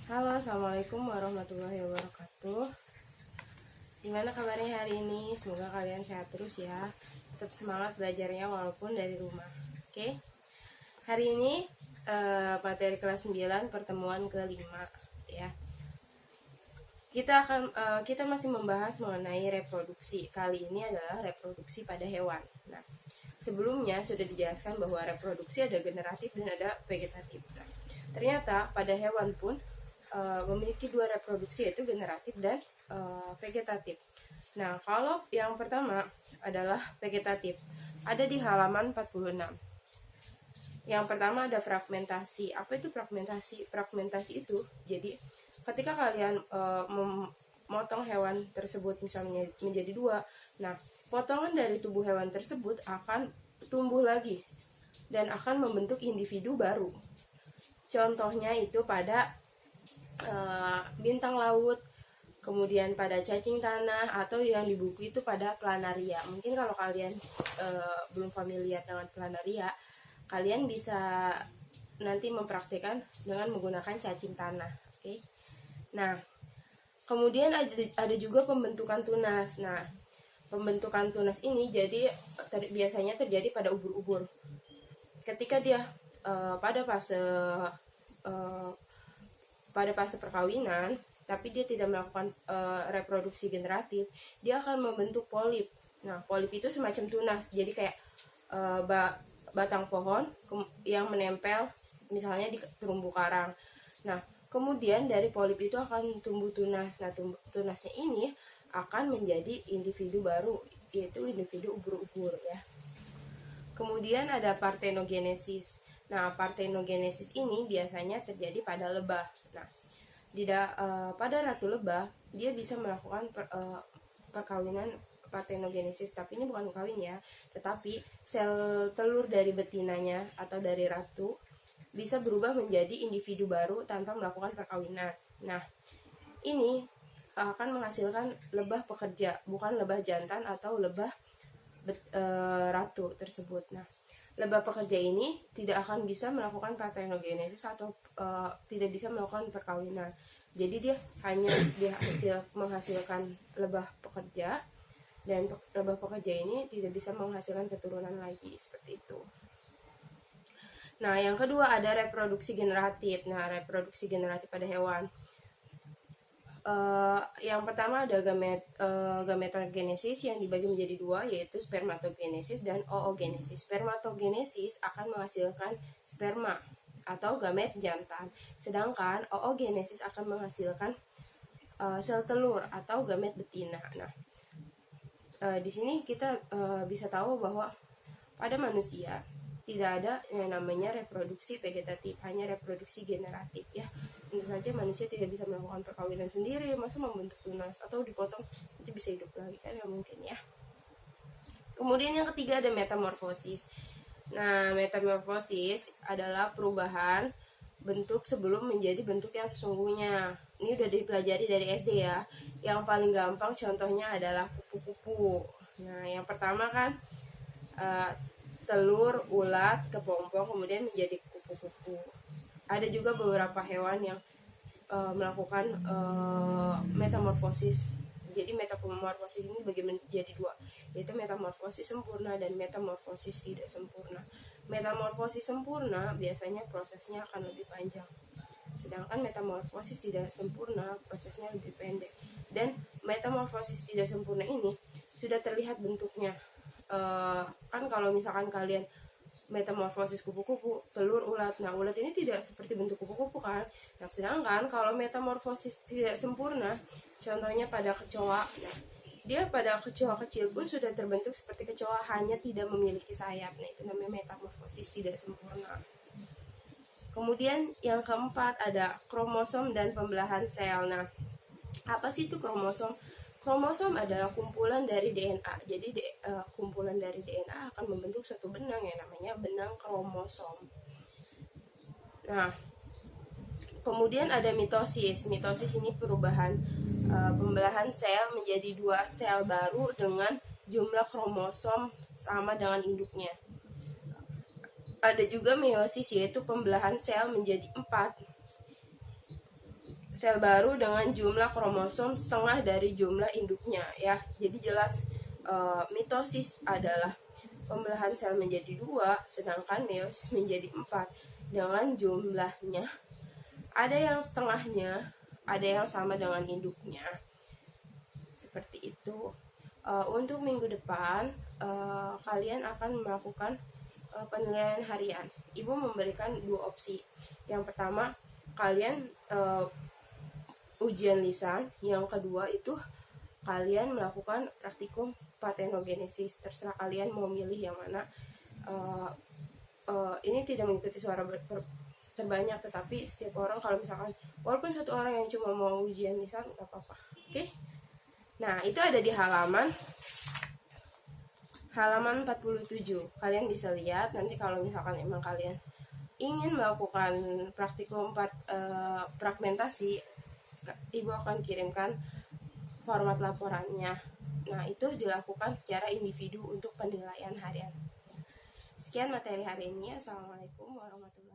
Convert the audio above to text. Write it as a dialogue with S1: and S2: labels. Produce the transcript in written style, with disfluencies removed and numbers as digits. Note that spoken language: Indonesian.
S1: Halo, assalamualaikum warahmatullahi wabarakatuh. Gimana kabarnya hari ini? Semoga kalian sehat terus ya. Tetap semangat belajarnya walaupun dari rumah. Oke? Hari ini materi kelas 9 pertemuan kelima ya. Kita masih membahas mengenai reproduksi. Kali ini adalah reproduksi pada hewan. Nah, sebelumnya sudah dijelaskan bahwa reproduksi ada generatif dan ada vegetatif. Nah, ternyata pada hewan pun memiliki dua reproduksi, yaitu generatif dan vegetatif. Nah, kalau yang pertama adalah vegetatif, ada di halaman 46. Yang pertama ada fragmentasi. Apa itu fragmentasi? Fragmentasi itu jadi ketika kalian memotong hewan tersebut misalnya menjadi dua, nah potongan dari tubuh hewan tersebut akan tumbuh lagi dan akan membentuk individu baru. Contohnya itu pada bintang laut, kemudian pada cacing tanah, atau yang di buku itu pada planaria. Mungkin kalau kalian belum familiar dengan planaria, kalian bisa nanti mempraktikkan dengan menggunakan cacing tanah. Oke. Nah, kemudian ada juga pembentukan tunas. Nah, pembentukan tunas ini biasanya terjadi pada ubur-ubur. Ketika dia pada fase perkawinan, tapi dia tidak melakukan reproduksi generatif, dia akan membentuk polip. Nah, polip itu semacam tunas, jadi kayak batang pohon yang menempel misalnya di terumbu karang. Nah, kemudian dari polip itu akan tumbuh tunas. Nah, tunasnya ini akan menjadi individu baru, yaitu individu ubur-ubur ya. Kemudian ada partenogenesis. Nah, partenogenesis ini biasanya terjadi pada lebah. Nah, pada ratu lebah, dia bisa melakukan perkawinan partenogenesis, tapi ini bukan kawin ya, tetapi sel telur dari betinanya atau dari ratu bisa berubah menjadi individu baru tanpa melakukan perkawinan. Nah, ini akan menghasilkan lebah pekerja, bukan lebah jantan atau lebah ratu tersebut. Nah, lebah pekerja ini tidak akan bisa melakukan partenogenesis atau tidak bisa melakukan perkawinan. Jadi dia hanya menghasilkan lebah pekerja, dan lebah pekerja ini tidak bisa menghasilkan keturunan lagi, seperti itu. Nah, yang kedua ada reproduksi generatif. Nah, reproduksi generatif pada hewan. Yang pertama ada gametogenesis yang dibagi menjadi dua, yaitu spermatogenesis dan oogenesis. Spermatogenesis akan menghasilkan sperma atau gamet jantan, sedangkan oogenesis akan menghasilkan sel telur atau gamet betina. Nah, di sini kita bisa tahu bahwa pada manusia tidak ada yang namanya reproduksi vegetatif, hanya reproduksi generatif ya. Tentu saja manusia tidak bisa melakukan perkawinan sendiri, masa membentuk tunas atau dipotong nanti bisa hidup lagi, kan nggak mungkin ya. Kemudian yang ketiga ada metamorfosis. Nah, metamorfosis adalah perubahan bentuk sebelum menjadi bentuk yang sesungguhnya. Ini udah dipelajari dari SD ya. Yang paling gampang contohnya adalah kupu-kupu. Nah, yang pertama kan telur, ulat, kepompong, kemudian menjadi kupu-kupu. Ada juga beberapa hewan yang melakukan metamorfosis. Jadi metamorfosis ini bagi menjadi dua, yaitu metamorfosis sempurna dan metamorfosis tidak sempurna. Metamorfosis sempurna biasanya prosesnya akan lebih panjang, sedangkan metamorfosis tidak sempurna prosesnya lebih pendek. Dan metamorfosis tidak sempurna ini sudah terlihat bentuknya. Kan kalau misalkan kalian metamorfosis kupu-kupu, telur, ulat. Nah, ulat ini tidak seperti bentuk kupu-kupu kan. Nah, sedangkan kalau metamorfosis tidak sempurna, contohnya pada kecoa. Nah, dia pada kecoa kecil pun sudah terbentuk seperti kecoa, hanya tidak memiliki sayap. Nah, itu namanya metamorfosis tidak sempurna. Kemudian yang keempat ada kromosom dan pembelahan sel. Nah, apa sih itu kromosom? Kromosom adalah kumpulan dari DNA. Jadi kumpulan dari DNA akan membentuk suatu benang yang namanya benang kromosom. Nah, kemudian ada mitosis. Mitosis ini perubahan pembelahan sel menjadi dua sel baru dengan jumlah kromosom sama dengan induknya. Ada juga meiosis, yaitu pembelahan sel menjadi 4 sel baru dengan jumlah kromosom setengah dari jumlah induknya ya. Jadi jelas mitosis adalah pembelahan sel menjadi 2, sedangkan meiosis menjadi 4 dengan jumlahnya ada yang setengahnya, ada yang sama dengan induknya. Seperti itu. Untuk minggu depan kalian akan melakukan penilaian harian. Ibu memberikan 2 opsi. Yang pertama, kalian ujian lisan. Yang kedua itu kalian melakukan praktikum partenogenesis. Terserah kalian mau milih yang mana. Ini tidak mengikuti suara terbanyak, tetapi setiap orang kalau misalkan walaupun satu orang yang cuma mau ujian lisan nggak apa-apa. Oke? Nah, itu ada di halaman 47. Kalian bisa lihat nanti kalau misalkan emang kalian ingin melakukan praktikum fragmentasi, Ibu akan kirimkan format laporannya. Nah, itu dilakukan secara individu untuk penilaian harian. Sekian materi hari ini. Assalamualaikum warahmatullahi wabarakatuh.